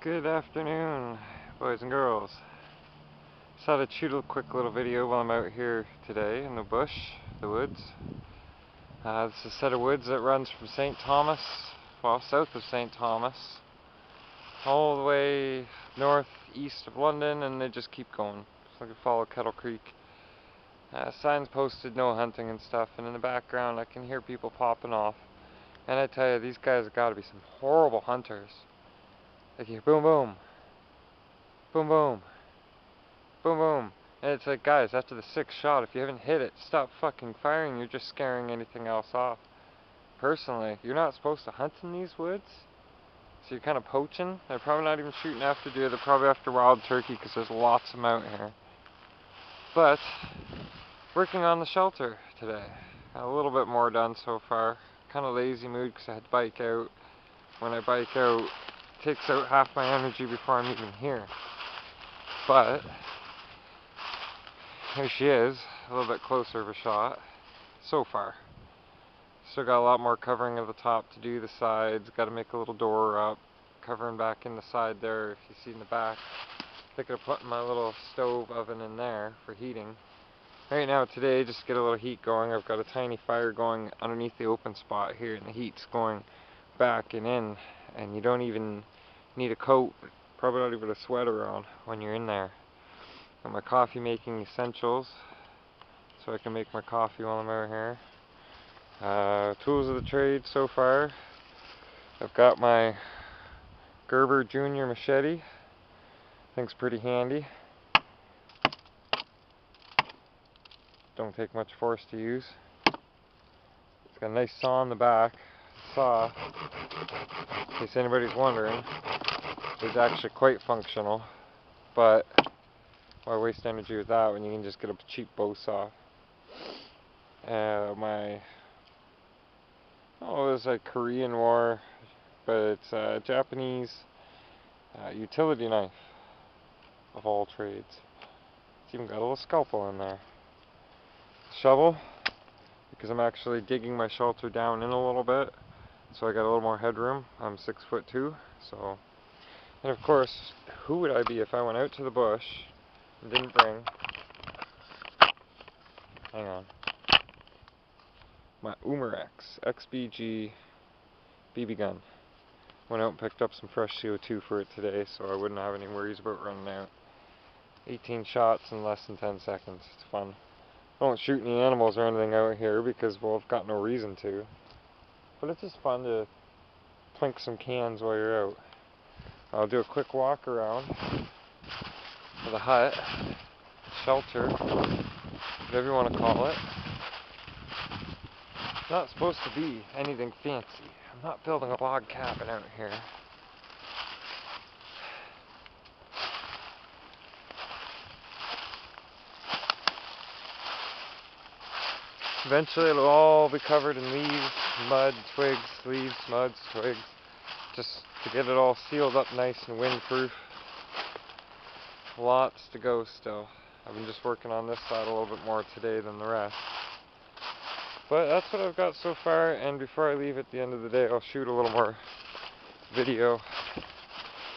Good afternoon, boys and girls. Just thought I'd shoot a quick little video while I'm out here today in the bush, the woods. This is a set of woods that runs from St. Thomas, well, south of St. Thomas, all the way northeast of London, and they just keep going. So I can follow Kettle Creek. Signs posted, no hunting and stuff, and in the background I can hear people popping off. And I tell you, these guys have got to be some horrible hunters. Like you hear boom boom, boom boom, boom boom, and it's like, guys, after the sixth shot, if you haven't hit it, stop fucking firing. You're just scaring anything else off. Personally, you're not supposed to hunt in these woods, so you're kind of poaching. They're probably not even shooting after deer. They're probably after wild turkey because there's lots of them out here. But working on the shelter today. Got a little bit more done so far. Kind of lazy mood because I had to bike out. When I bike out, it takes out half my energy before I'm even here. But here she is, a little bit closer of a shot so far. Still got a lot more covering of the top to do, the sides, got to make a little door up, covering back in the side there. If you see in the back, thinking of putting my little stove oven in there for heating. Right now today, just to get a little heat going, I've got a tiny fire going underneath the open spot here, and the heat's going back and in, and you don't even need a coat, probably not even a sweater on when you're in there. Got my coffee making essentials, so I can make my coffee while I'm out here. Tools of the trade so far. I've got my Gerber Junior machete. I think's pretty handy. Don't take much force to use. It's got a nice saw on the back. The saw, in case anybody's wondering, is actually quite functional, but why waste energy with that when you can just get a cheap bow saw? It was a Korean War, but it's a Japanese utility knife of all trades. It's even got a little scalpel in there. Shovel, because I'm actually digging my shelter down in a little bit, so I got a little more headroom. I'm 6'2", so. And of course, who would I be if I went out to the bush and didn't bring, hang on, my Umarex XBG BB gun. Went out and picked up some fresh CO2 for it today, so I wouldn't have any worries about running out. 18 shots in less than 10 seconds. It's fun. I don't shoot any animals or anything out here because, well, I've got no reason to. But it's just fun to plink some cans while you're out. I'll do a quick walk around the hut, shelter, whatever you want to call it. It's not supposed to be anything fancy. I'm not building a log cabin out here. Eventually it'll all be covered in leaves, mud, twigs, leaves, mud, twigs, just to get it all sealed up nice and windproof. Lots to go still. I've been just working on this side a little bit more today than the rest. But that's what I've got so far, and before I leave at the end of the day, I'll shoot a little more video,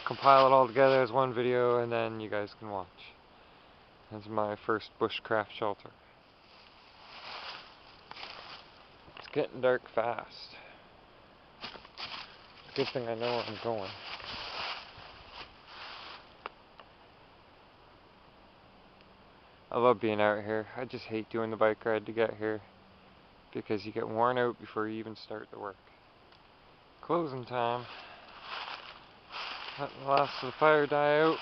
compile it all together as one video, and then you guys can watch. That's my first bushcraft shelter. It's getting dark fast. Good thing I know where I'm going. I love being out here. I just hate doing the bike ride to get here because you get worn out before you even start the work. Closing time. Let the last of the fire die out.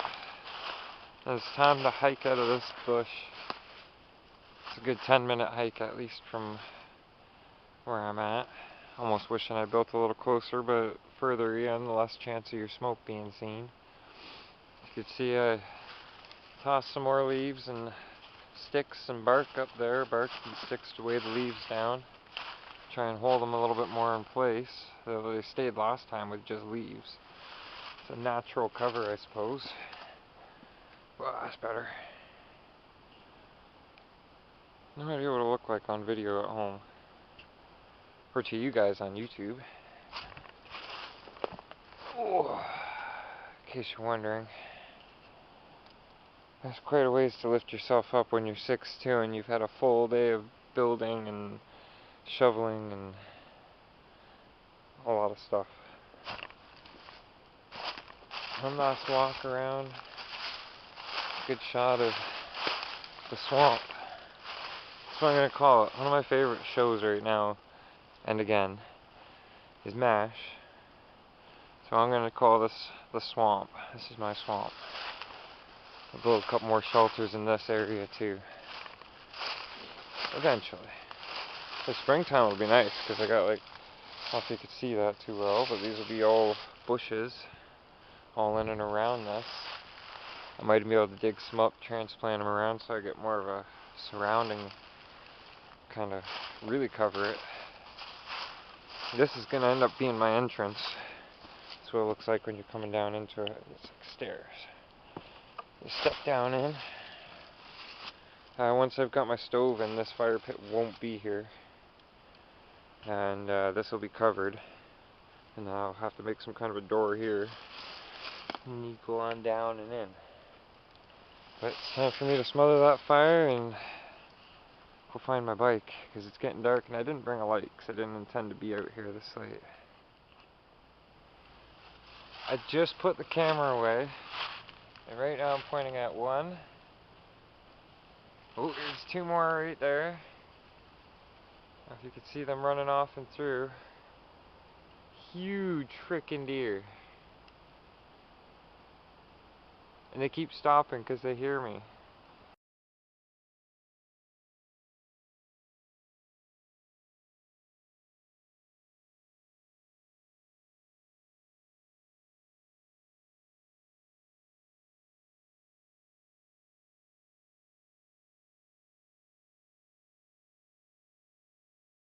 It's time to hike out of this bush. It's a good 10-minute hike at least from where I'm at. Almost wishing I built a little closer, but further in, the less chance of your smoke being seen. You can see I tossed some more leaves and sticks and bark up there, bark and sticks to weigh the leaves down. Try and hold them a little bit more in place. Though they stayed last time with just leaves. It's a natural cover, I suppose. Well, that's better. No idea what it'll look like on video at home. Or to you guys on YouTube. Oh, in case you're wondering. There's quite a ways to lift yourself up when you're 6'2" and you've had a full day of building and shoveling and a lot of stuff. One last walk around. Good shot of the swamp. That's what I'm going to call it. One of my favorite shows right now, and again, is MASH. So I'm going to call this the swamp. This is my swamp. I'll build a couple more shelters in this area too. Eventually. The springtime will be nice because I got, like, I don't know if you could see that too well, but these will be all bushes all in and around this. I might be able to dig some up, transplant them around so I get more of a surrounding, kind of really cover it. This is going to end up being my entrance. That's what it looks like when you're coming down into it. It's like stairs. You step down in. Once I've got my stove in, this fire pit won't be here. And this will be covered. And I'll have to make some kind of a door here. And you go on down and in. But it's time for me to smother that fire and go find my bike, because it's getting dark and I didn't bring a light because I didn't intend to be out here this late. I just put the camera away and right now I'm pointing at one. Oh, there's two more right there. If you could see them running off and through. Huge frickin' deer. And they keep stopping because they hear me.